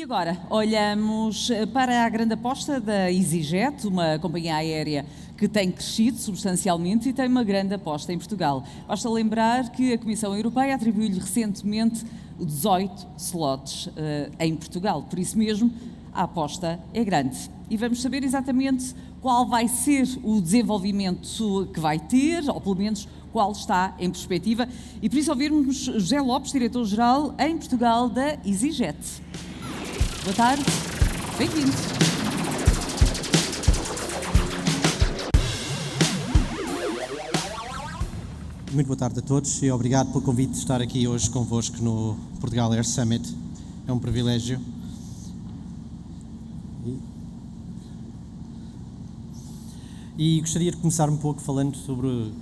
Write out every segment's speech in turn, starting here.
agora olhamos para a grande aposta da EasyJet, uma companhia aérea que tem crescido substancialmente e tem uma grande aposta em Portugal. Basta lembrar que a Comissão Europeia atribuiu-lhe recentemente 18 slots em Portugal. Por isso mesmo, a aposta é grande. E vamos saber exatamente qual vai ser o desenvolvimento que vai ter, ou pelo menos qual está em perspectiva. E por isso ouvirmos José Lopes, diretor-geral em Portugal da EasyJet. Boa tarde, bem-vindo. Muito boa tarde a todos e obrigado pelo convite de estar aqui hoje convosco no Portugal Air Summit. É um privilégio. E gostaria de começar um pouco falando sobre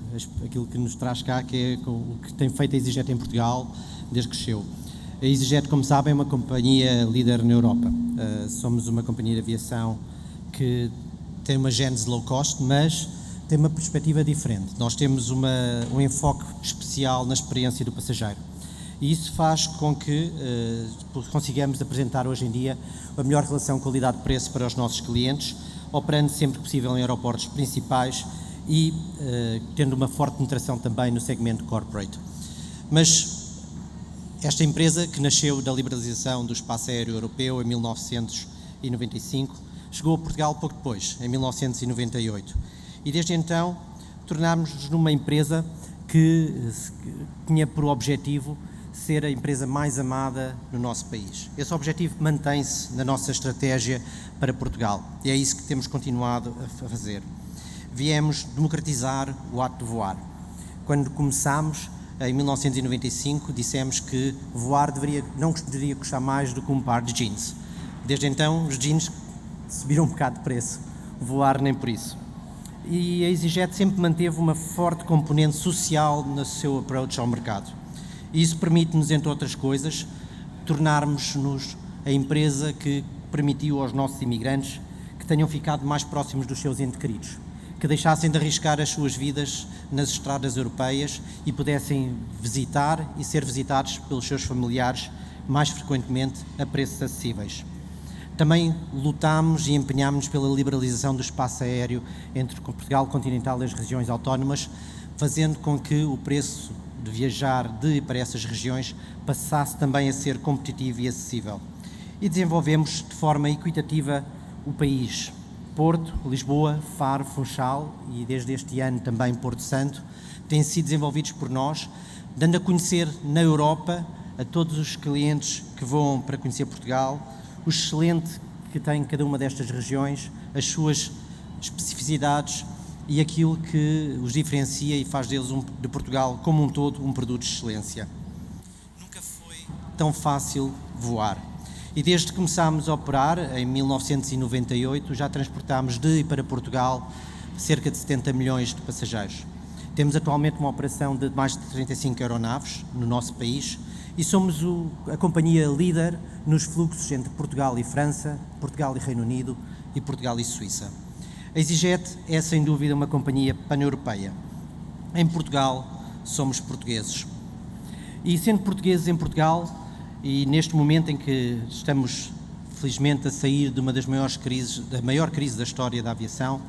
aquilo que nos traz cá, que é o que tem feito a EasyJet em Portugal desde que cresceu. A EasyJet, como sabem, é uma companhia líder na Europa. Somos uma companhia de aviação que tem uma gênese low cost, mas tem uma perspectiva diferente. Nós temos um enfoque especial na experiência do passageiro. E isso faz com que consigamos apresentar hoje em dia a melhor relação qualidade-preço para os nossos clientes, operando sempre que possível em aeroportos principais e tendo uma forte penetração também no segmento corporate. Mas esta empresa, que nasceu da liberalização do espaço aéreo europeu em 1995, chegou a Portugal pouco depois, em 1998. E desde então tornámos-nos numa empresa que tinha por objetivo ser a empresa mais amada no nosso país. Esse objetivo mantém-se na nossa estratégia para Portugal e é isso que temos continuado a fazer. Viemos democratizar o ato de voar. Quando começámos, em 1995, dissemos que voar não deveria custar mais do que um par de jeans. Desde então, os jeans subiram um bocado de preço, voar nem por isso. E a EasyJet sempre manteve uma forte componente social no seu approach ao mercado. E isso permite-nos, entre outras coisas, tornarmos-nos a empresa que permitiu aos nossos imigrantes que tenham ficado mais próximos dos seus entes queridos, que deixassem de arriscar as suas vidas nas estradas europeias e pudessem visitar e ser visitados pelos seus familiares mais frequentemente a preços acessíveis. Também lutámos e empenhámos pela liberalização do espaço aéreo entre Portugal continental e as regiões autónomas, fazendo com que o preço de viajar de e para essas regiões passasse também a ser competitivo e acessível. E desenvolvemos de forma equitativa o país. Porto, Lisboa, Faro, Funchal e desde este ano também Porto Santo têm sido desenvolvidos por nós, dando a conhecer na Europa a todos os clientes que voam para conhecer Portugal o excelente que tem cada uma destas regiões, as suas especificidades e aquilo que os diferencia e faz deles, de Portugal como um todo, um produto de excelência. Nunca foi tão fácil voar. E desde que começámos a operar, em 1998, já transportámos de e para Portugal cerca de 70 milhões de passageiros. Temos atualmente uma operação de mais de 35 aeronaves no nosso país e somos a companhia líder nos fluxos entre Portugal e França, Portugal e Reino Unido e Portugal e Suíça. A EasyJet é sem dúvida uma companhia pan-europeia. Em Portugal somos portugueses. E sendo portugueses em Portugal, e neste momento em que estamos felizmente a sair de uma das maiores crises, da maior crise da história da aviação,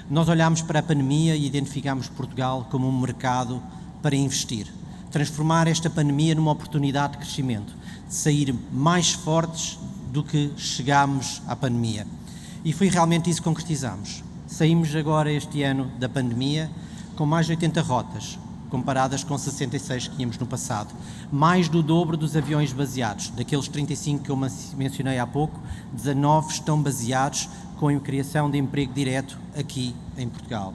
nós olhámos para a pandemia e identificámos Portugal como um mercado para investir. Transformar esta pandemia numa oportunidade de crescimento, de sair mais fortes do que chegámos à pandemia. E foi realmente isso que concretizámos. Saímos agora este ano da pandemia com mais de 80 rotas, comparadas com 66 que tínhamos no passado. Mais do dobro dos aviões baseados. Daqueles 35 que eu mencionei há pouco, 19 estão baseados com a criação de emprego direto aqui em Portugal.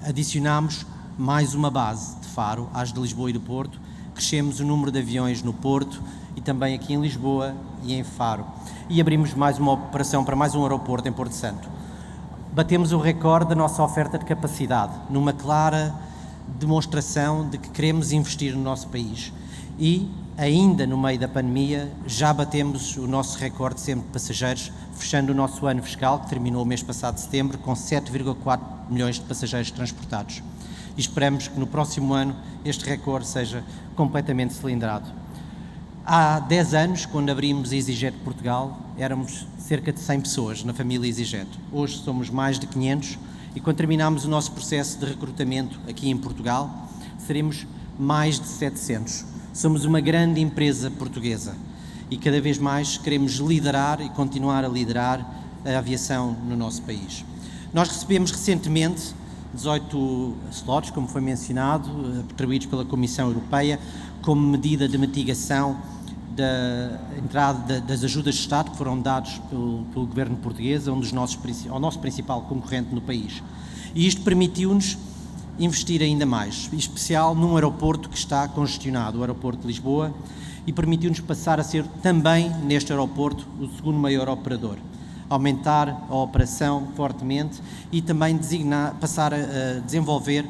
Adicionámos mais uma base de Faro, às de Lisboa e do Porto. Crescemos o número de aviões no Porto e também aqui em Lisboa e em Faro. E abrimos mais uma operação para mais um aeroporto em Porto Santo. Batemos o recorde da nossa oferta de capacidade, numa clara demonstração de que queremos investir no nosso país. E, ainda no meio da pandemia, já batemos o nosso recorde sempre de passageiros, fechando o nosso ano fiscal, que terminou o mês passado de setembro, com 7,4 milhões de passageiros transportados. E esperamos que no próximo ano este recorde seja completamente cilindrado. Há 10 anos, quando abrimos a EasyJet Portugal, éramos cerca de 100 pessoas na família EasyJet. Hoje somos mais de 500 e quando terminarmos o nosso processo de recrutamento aqui em Portugal, seremos mais de 700. Somos uma grande empresa portuguesa e cada vez mais queremos liderar e continuar a liderar a aviação no nosso país. Nós recebemos recentemente 18 slots, como foi mencionado, atribuídos pela Comissão Europeia, como medida de mitigação da entrada das ajudas de Estado que foram dados pelo governo português ao nosso principal concorrente no país. E isto permitiu-nos investir ainda mais, em especial num aeroporto que está congestionado, o aeroporto de Lisboa, e permitiu-nos passar a ser também neste aeroporto o segundo maior operador, aumentar a operação fortemente e também passar a desenvolver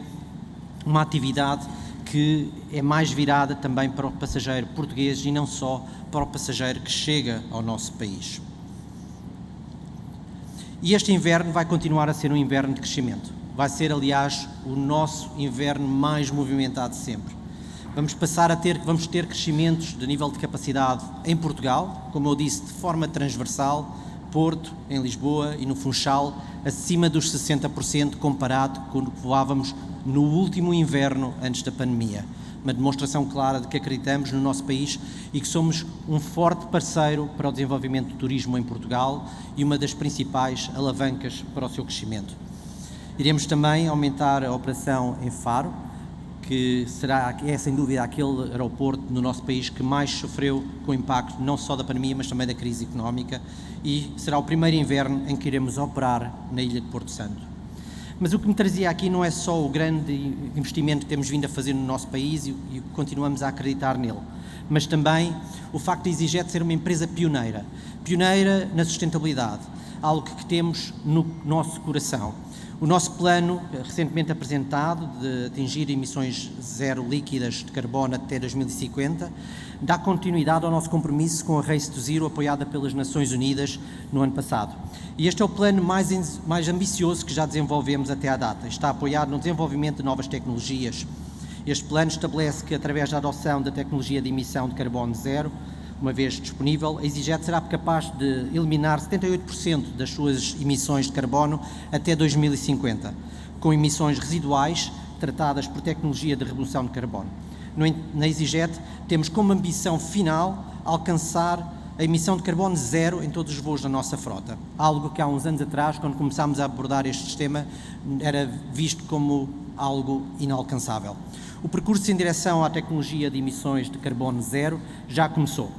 uma atividade que é mais virada também para o passageiro português e não só para o passageiro que chega ao nosso país. E este inverno vai continuar a ser um inverno de crescimento. Vai ser, aliás, o nosso inverno mais movimentado sempre. Vamos ter crescimentos de nível de capacidade em Portugal, como eu disse, de forma transversal, Porto, em Lisboa e no Funchal, acima dos 60% comparado com o que voávamos no último inverno antes da pandemia. Uma demonstração clara de que acreditamos no nosso país e que somos um forte parceiro para o desenvolvimento do turismo em Portugal e uma das principais alavancas para o seu crescimento. Iremos também aumentar a operação em Faro, que é sem dúvida aquele aeroporto no nosso país que mais sofreu com o impacto não só da pandemia, mas também da crise económica, e será o primeiro inverno em que iremos operar na ilha de Porto Santo. Mas o que me trazia aqui não é só o grande investimento que temos vindo a fazer no nosso país e continuamos a acreditar nele, mas também o facto de a EasyJet ser uma empresa pioneira na sustentabilidade, algo que temos no nosso coração. O nosso plano, recentemente apresentado, de atingir emissões zero líquidas de carbono até 2050, dá continuidade ao nosso compromisso com a Race to Zero, apoiada pelas Nações Unidas no ano passado. E este é o plano mais ambicioso que já desenvolvemos até à data. Está apoiado no desenvolvimento de novas tecnologias. Este plano estabelece que, através da adoção da tecnologia de emissão de carbono zero, uma vez disponível, a EasyJet será capaz de eliminar 78% das suas emissões de carbono até 2050, com emissões residuais tratadas por tecnologia de redução de carbono. Na EasyJet temos como ambição final alcançar a emissão de carbono zero em todos os voos da nossa frota, algo que há uns anos atrás, quando começámos a abordar este sistema, era visto como algo inalcançável. O percurso em direção à tecnologia de emissões de carbono zero já começou.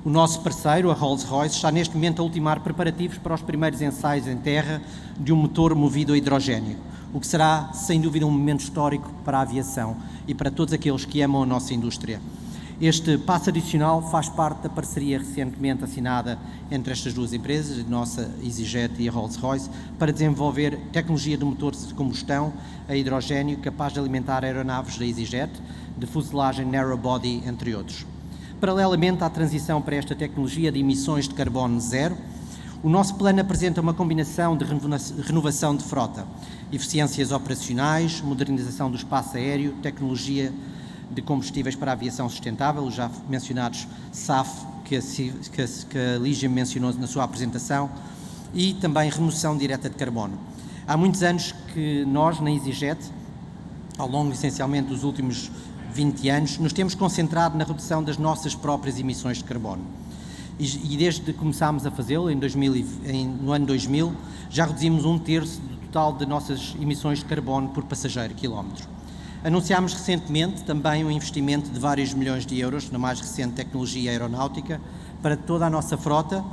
O nosso parceiro, a Rolls-Royce, está neste momento a ultimar preparativos para os primeiros ensaios em terra de um motor movido a hidrogénio, o que será, sem dúvida, um momento histórico para a aviação e para todos aqueles que amam a nossa indústria. Este passo adicional faz parte da parceria recentemente assinada entre estas duas empresas, a nossa EasyJet e a Rolls-Royce, para desenvolver tecnologia de motores de combustão a hidrogénio capaz de alimentar aeronaves da EasyJet, de fuselagem narrow body, entre outros. Paralelamente à transição para esta tecnologia de emissões de carbono zero, o nosso plano apresenta uma combinação de renovação de frota, eficiências operacionais, modernização do espaço aéreo, tecnologia de combustíveis para a aviação sustentável, os já mencionados SAF, que a Lígia mencionou na sua apresentação, e também remoção direta de carbono. Há muitos anos que nós, na EasyJet, ao longo essencialmente dos últimos 20 anos, nos temos concentrado na redução das nossas próprias emissões de carbono. E desde que começámos a fazê-lo, no ano 2000, já reduzimos 1/3 do total de nossas emissões de carbono por passageiro quilómetro. Anunciámos recentemente também um investimento de vários milhões de euros na mais recente tecnologia aeronáutica para toda a nossa frota,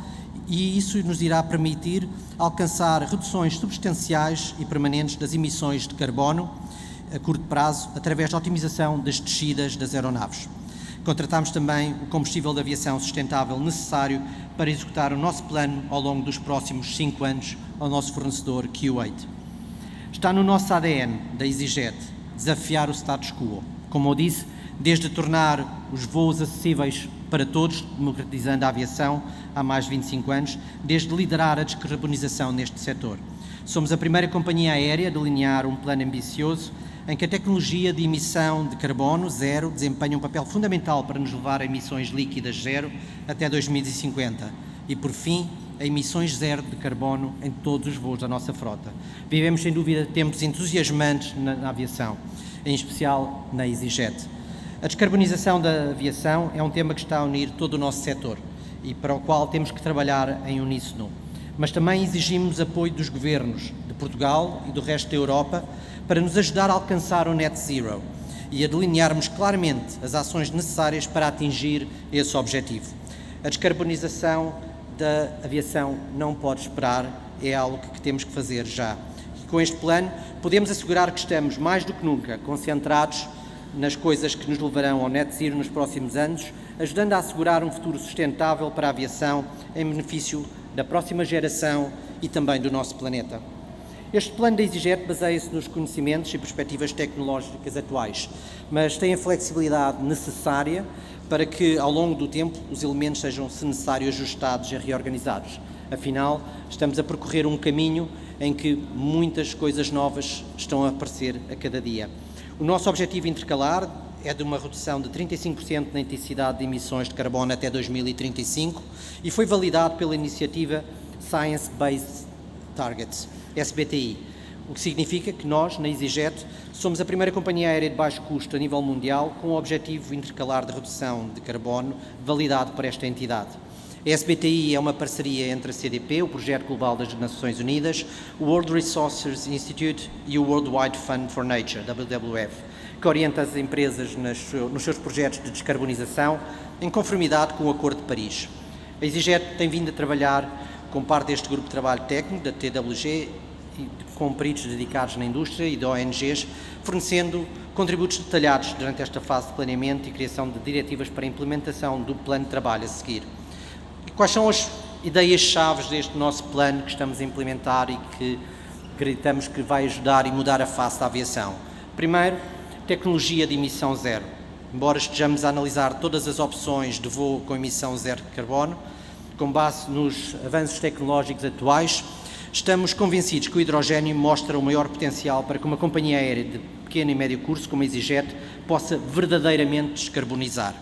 e isso nos irá permitir alcançar reduções substanciais e permanentes das emissões de carbono a curto prazo, através da otimização das descidas das aeronaves. Contratámos também o combustível de aviação sustentável necessário para executar o nosso plano ao longo dos próximos 5 anos ao nosso fornecedor Kuwait. Está no nosso ADN da EasyJet desafiar o status quo, como eu disse, desde tornar os voos acessíveis para todos, democratizando a aviação há mais de 25 anos, desde liderar a descarbonização neste setor. Somos a primeira companhia aérea a delinear um plano ambicioso em que a tecnologia de emissão de carbono zero desempenha um papel fundamental para nos levar a emissões líquidas zero até 2050 e, por fim, a emissões zero de carbono em todos os voos da nossa frota. Vivemos, sem dúvida, tempos entusiasmantes na aviação, em especial na EasyJet. A descarbonização da aviação é um tema que está a unir todo o nosso setor e para o qual temos que trabalhar em uníssono. Mas também exigimos apoio dos governos de Portugal e do resto da Europa para nos ajudar a alcançar o Net Zero e a delinearmos claramente as ações necessárias para atingir esse objetivo. A descarbonização da aviação não pode esperar, é algo que temos que fazer já. E com este plano podemos assegurar que estamos mais do que nunca concentrados nas coisas que nos levarão ao Net Zero nos próximos anos, ajudando a assegurar um futuro sustentável para a aviação em benefício da próxima geração e também do nosso planeta. Este plano da EasyJet baseia-se nos conhecimentos e perspectivas tecnológicas atuais, mas tem a flexibilidade necessária para que, ao longo do tempo, os elementos sejam, se necessário, ajustados e reorganizados. Afinal, estamos a percorrer um caminho em que muitas coisas novas estão a aparecer a cada dia. O nosso objetivo intercalar é de uma redução de 35% na intensidade de emissões de carbono até 2035 e foi validado pela iniciativa Science Based Targets, SBTi, o que significa que nós, na EasyJet, somos a primeira companhia aérea de baixo custo a nível mundial com o objetivo intercalar de redução de carbono validado por esta entidade. A SBTi é uma parceria entre a CDP, o Projeto Global das Nações Unidas, o World Resources Institute e o World Wide Fund for Nature, WWF, que orienta as empresas nos seus projetos de descarbonização em conformidade com o Acordo de Paris. A EasyJet tem vindo a trabalhar com parte deste grupo de trabalho técnico da TWG e com peritos dedicados na indústria e de ONGs, fornecendo contributos detalhados durante esta fase de planeamento e criação de diretivas para a implementação do plano de trabalho a seguir. E quais são as ideias-chave deste nosso plano que estamos a implementar e que acreditamos que vai ajudar e mudar a face da aviação? Primeiro, tecnologia de emissão zero. Embora estejamos a analisar todas as opções de voo com emissão zero de carbono, com base nos avanços tecnológicos atuais, estamos convencidos que o hidrogênio mostra o maior potencial para que uma companhia aérea de pequeno e médio curso, como a EasyJet, possa verdadeiramente descarbonizar.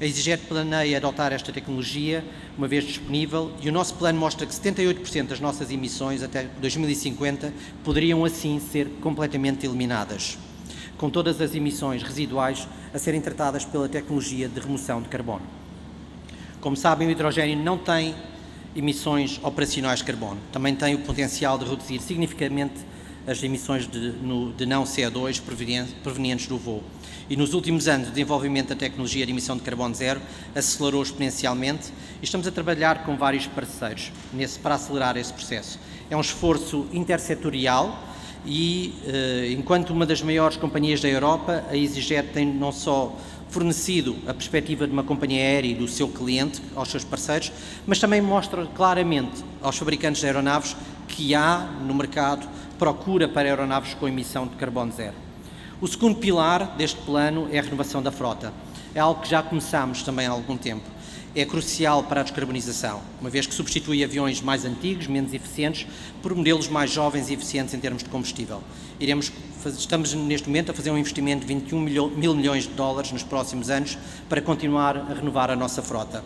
A EasyJet planeia adotar esta tecnologia uma vez disponível e o nosso plano mostra que 78% das nossas emissões até 2050 poderiam assim ser completamente eliminadas, com todas as emissões residuais a serem tratadas pela tecnologia de remoção de carbono. Como sabem, o hidrogênio não tem emissões operacionais de carbono. Também tem o potencial de reduzir significativamente as emissões de não CO2 provenientes do voo. E nos últimos anos, o desenvolvimento da tecnologia de emissão de carbono zero acelerou exponencialmente e estamos a trabalhar com vários parceiros para acelerar esse processo. É um esforço intersetorial e, enquanto uma das maiores companhias da Europa, a EasyJet tem não só fornecido a perspectiva de uma companhia aérea e do seu cliente aos seus parceiros, mas também mostra claramente aos fabricantes de aeronaves que há no mercado procura para aeronaves com emissão de carbono zero. O segundo pilar deste plano é a renovação da frota. É algo que já começámos também há algum tempo. É crucial para a descarbonização, uma vez que substitui aviões mais antigos, menos eficientes, por modelos mais jovens e eficientes em termos de combustível. Estamos neste momento a fazer um investimento de 21 mil milhões de dólares nos próximos anos para continuar a renovar a nossa frota.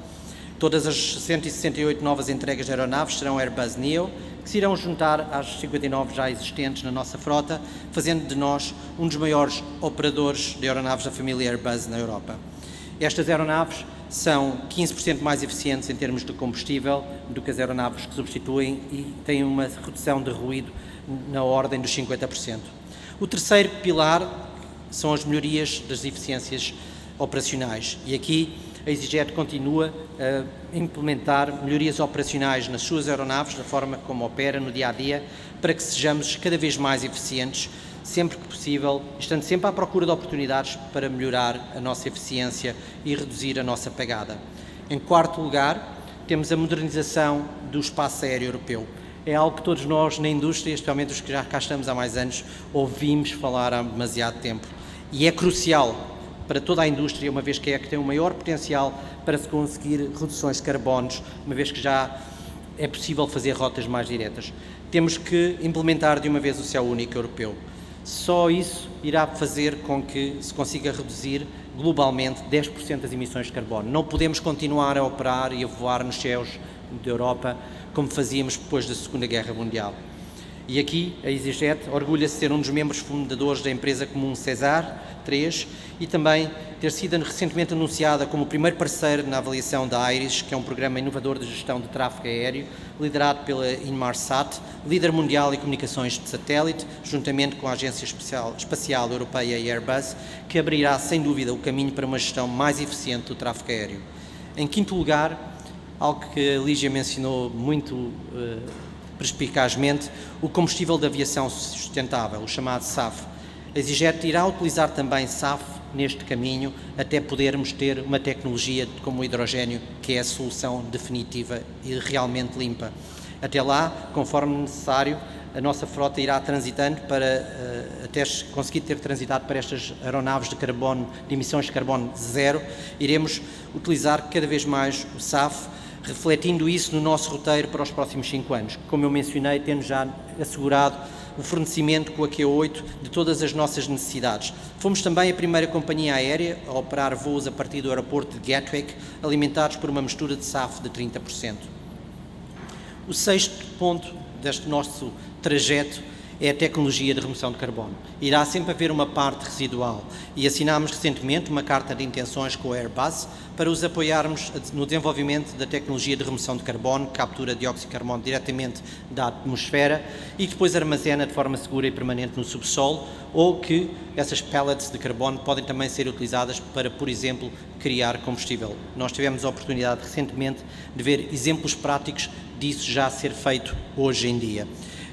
Todas as 168 novas entregas de aeronaves serão Airbus Neo, que se irão juntar às 59 já existentes na nossa frota, fazendo de nós um dos maiores operadores de aeronaves da família Airbus na Europa. Estas aeronaves são 15% mais eficientes em termos de combustível do que as aeronaves que substituem e têm uma redução de ruído na ordem dos 50%. O terceiro pilar são as melhorias das eficiências operacionais e aqui a EasyJet continua a implementar melhorias operacionais nas suas aeronaves, da forma como opera no dia-a-dia, para que sejamos cada vez mais eficientes, sempre que possível, estando sempre à procura de oportunidades para melhorar a nossa eficiência e reduzir a nossa pegada. Em quarto lugar, temos a modernização do espaço aéreo europeu. É algo que todos nós na indústria, especialmente os que já cá estamos há mais anos, ouvimos falar há demasiado tempo. E é crucial para toda a indústria, uma vez que é que tem o maior potencial para se conseguir reduções de carbonos, uma vez que já é possível fazer rotas mais diretas. Temos que implementar de uma vez o céu único europeu. Só isso irá fazer com que se consiga reduzir globalmente 10% das emissões de carbono. Não podemos continuar a operar e a voar nos céus da Europa como fazíamos depois da Segunda Guerra Mundial. E aqui a EasyJet orgulha-se de ser um dos membros fundadores da empresa comum Cesar 3 e também ter sido recentemente anunciada como o primeiro parceiro na avaliação da IRIS, que é um programa inovador de gestão de tráfego aéreo, liderado pela Inmarsat, líder mundial em comunicações de satélite, juntamente com a Agência Espacial Europeia e Airbus, que abrirá sem dúvida o caminho para uma gestão mais eficiente do tráfego aéreo. Em quinto lugar, algo que a Lígia mencionou muito perspicazmente, o combustível de aviação sustentável, o chamado SAF. A EasyJet irá utilizar também SAF neste caminho até podermos ter uma tecnologia como o hidrogénio, que é a solução definitiva e realmente limpa. Até lá, conforme necessário, a nossa frota irá transitando até conseguir ter transitado para estas aeronaves de emissões de carbono zero, iremos utilizar cada vez mais o SAF, refletindo isso no nosso roteiro para os próximos 5 anos. Como eu mencionei, tendo já assegurado o fornecimento com a Q8 de todas as nossas necessidades. Fomos também a primeira companhia aérea a operar voos a partir do aeroporto de Gatwick, alimentados por uma mistura de SAF de 30%. O sexto ponto deste nosso trajeto é a tecnologia de remoção de carbono. Irá sempre haver uma parte residual e assinámos recentemente uma carta de intenções com a Airbus para os apoiarmos no desenvolvimento da tecnologia de remoção de carbono, que captura dióxido de carbono diretamente da atmosfera e que depois armazena de forma segura e permanente no subsolo, ou que essas pellets de carbono podem também ser utilizadas para, por exemplo, criar combustível. Nós tivemos a oportunidade recentemente de ver exemplos práticos disso já ser feito hoje em dia.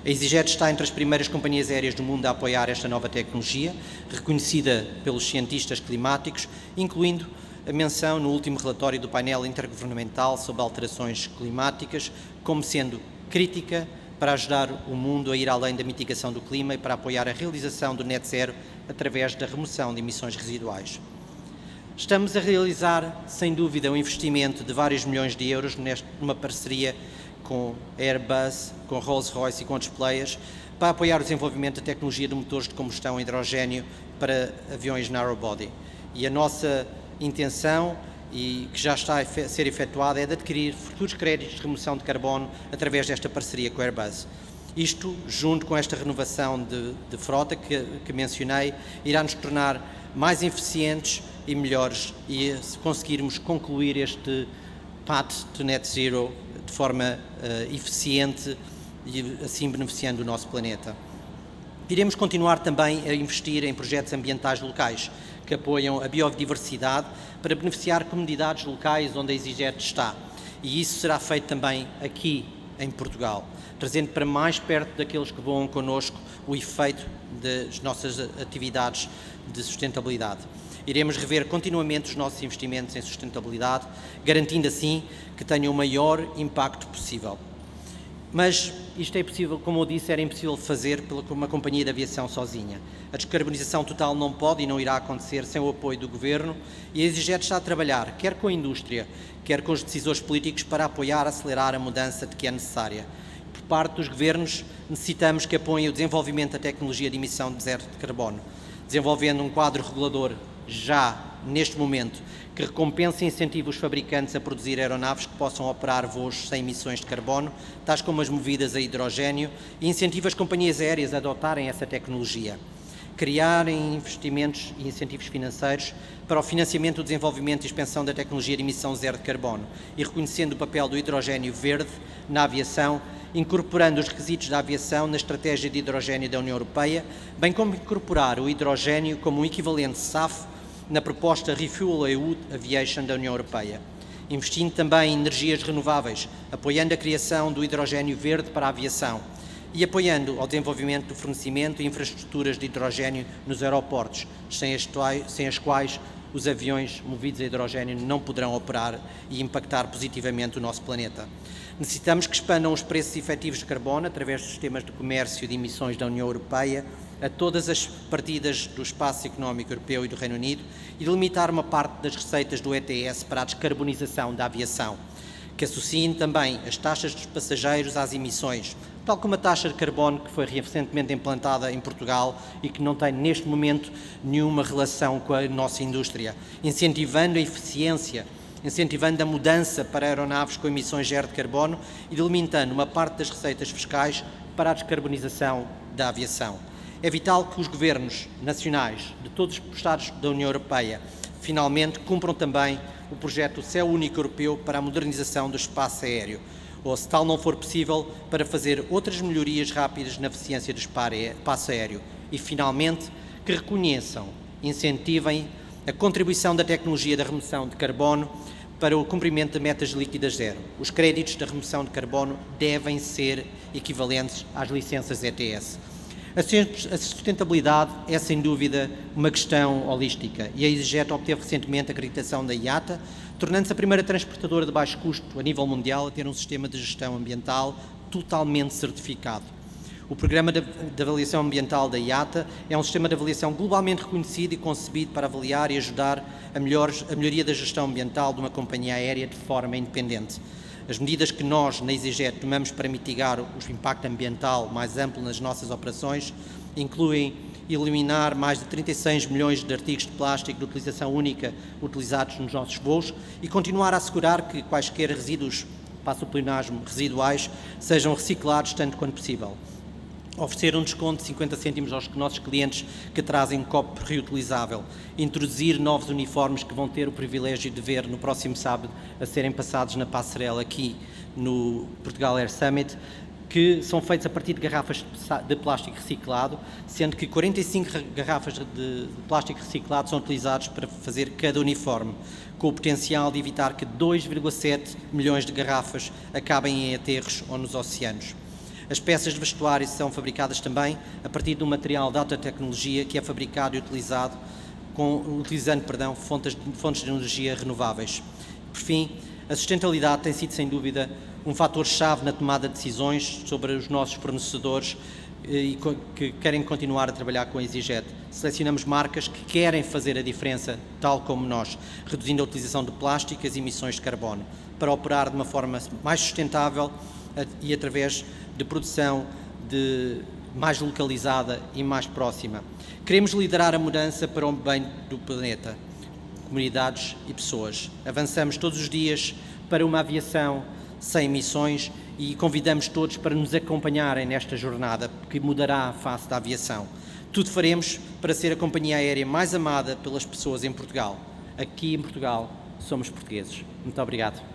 A EasyJet está entre as primeiras companhias aéreas do mundo a apoiar esta nova tecnologia, reconhecida pelos cientistas climáticos, incluindo a menção no último relatório do painel intergovernamental sobre alterações climáticas, como sendo crítica para ajudar o mundo a ir além da mitigação do clima e para apoiar a realização do net zero através da remoção de emissões residuais. Estamos a realizar, sem dúvida, um investimento de vários milhões de euros numa parceria com Airbus, com Rolls-Royce e com outros players, para apoiar o desenvolvimento da tecnologia de motores de combustão a hidrogénio para aviões narrow-body. E a nossa intenção, e que já está a ser efetuada, é de adquirir futuros créditos de remoção de carbono através desta parceria com a Airbus. Isto, junto com esta renovação de frota que mencionei, irá nos tornar mais eficientes e melhores e se conseguirmos concluir este path to net zero de forma eficiente e assim beneficiando o nosso planeta. Iremos continuar também a investir em projetos ambientais locais que apoiam a biodiversidade para beneficiar comunidades locais onde a EasyJet está. E isso será feito também aqui em Portugal, trazendo para mais perto daqueles que voam connosco o efeito das nossas atividades de sustentabilidade. Iremos rever continuamente os nossos investimentos em sustentabilidade, garantindo assim que tenham o maior impacto possível. Mas isto é possível, como eu disse, era impossível fazer por uma companhia de aviação sozinha. A descarbonização total não pode e não irá acontecer sem o apoio do Governo e a EasyJet está a trabalhar, quer com a indústria, quer com os decisores políticos, para apoiar, acelerar a mudança de que é necessária. Por parte dos governos, necessitamos que apoiem o desenvolvimento da tecnologia de emissão de zero de carbono, desenvolvendo um quadro regulador já, neste momento, que recompense e incentive os fabricantes a produzir aeronaves que possam operar voos sem emissões de carbono, tais como as movidas a hidrogénio, e incentive as companhias aéreas a adotarem essa tecnologia. Criarem investimentos e incentivos financeiros para o financiamento do desenvolvimento e expansão da tecnologia de emissão zero de carbono e reconhecendo o papel do hidrogénio verde na aviação, incorporando os requisitos da aviação na estratégia de hidrogénio da União Europeia, bem como incorporar o hidrogénio como um equivalente SAF na proposta RefuelEU Aviation da União Europeia, investindo também em energias renováveis, apoiando a criação do hidrogénio verde para a aviação e apoiando ao desenvolvimento do fornecimento de infraestruturas de hidrogénio nos aeroportos, sem as quais os aviões movidos a hidrogénio não poderão operar e impactar positivamente o nosso planeta. Necessitamos que expandam os preços efetivos de carbono através dos sistemas de comércio de emissões da União Europeia a todas as partidas do Espaço Económico Europeu e do Reino Unido e delimitar uma parte das receitas do ETS para a descarbonização da aviação, que associem também as taxas dos passageiros às emissões, tal como a taxa de carbono que foi recentemente implantada em Portugal e que não tem neste momento nenhuma relação com a nossa indústria, incentivando a eficiência, incentivando a mudança para aeronaves com emissões zero de carbono e delimitando uma parte das receitas fiscais para a descarbonização da aviação. É vital que os governos nacionais de todos os Estados da União Europeia finalmente cumpram também o projeto Céu Único Europeu para a modernização do espaço aéreo, ou, se tal não for possível, para fazer outras melhorias rápidas na eficiência do espaço aéreo e, finalmente, que reconheçam, incentivem a contribuição da tecnologia da remoção de carbono para o cumprimento de metas líquidas zero. Os créditos da remoção de carbono devem ser equivalentes às licenças ETS. A sustentabilidade é, sem dúvida, uma questão holística e a EasyJet obteve recentemente a acreditação da IATA, tornando-se a primeira transportadora de baixo custo a nível mundial a ter um sistema de gestão ambiental totalmente certificado. O Programa de Avaliação Ambiental da IATA é um sistema de avaliação globalmente reconhecido e concebido para avaliar e ajudar a melhoria da gestão ambiental de uma companhia aérea de forma independente. As medidas que nós, na EasyJet, tomamos para mitigar o impacto ambiental mais amplo nas nossas operações incluem eliminar mais de 36 milhões de artigos de plástico de utilização única utilizados nos nossos voos e continuar a assegurar que quaisquer resíduos, passo o pleonasmo, residuais, sejam reciclados tanto quanto possível. Oferecer um desconto de 50 cêntimos aos nossos clientes que trazem um copo reutilizável, introduzir novos uniformes que vão ter o privilégio de ver no próximo sábado a serem passados na passarela aqui no Portugal Air Summit, que são feitos a partir de garrafas de plástico reciclado, sendo que 45 garrafas de plástico reciclado são utilizados para fazer cada uniforme, com o potencial de evitar que 2,7 milhões de garrafas acabem em aterros ou nos oceanos. As peças de vestuário são fabricadas também a partir de um material de alta tecnologia que é fabricado e utilizando fontes de energia renováveis. Por fim, a sustentabilidade tem sido, sem dúvida, um fator-chave na tomada de decisões sobre os nossos fornecedores e que querem continuar a trabalhar com a EasyJet. Selecionamos marcas que querem fazer a diferença, tal como nós, reduzindo a utilização de plástico e as emissões de carbono, para operar de uma forma mais sustentável e através de produção mais localizada e mais próxima. Queremos liderar a mudança para o bem do planeta, comunidades e pessoas. Avançamos todos os dias para uma aviação sem emissões e convidamos todos para nos acompanharem nesta jornada que mudará a face da aviação. Tudo faremos para ser a companhia aérea mais amada pelas pessoas em Portugal. Aqui em Portugal somos portugueses. Muito obrigado.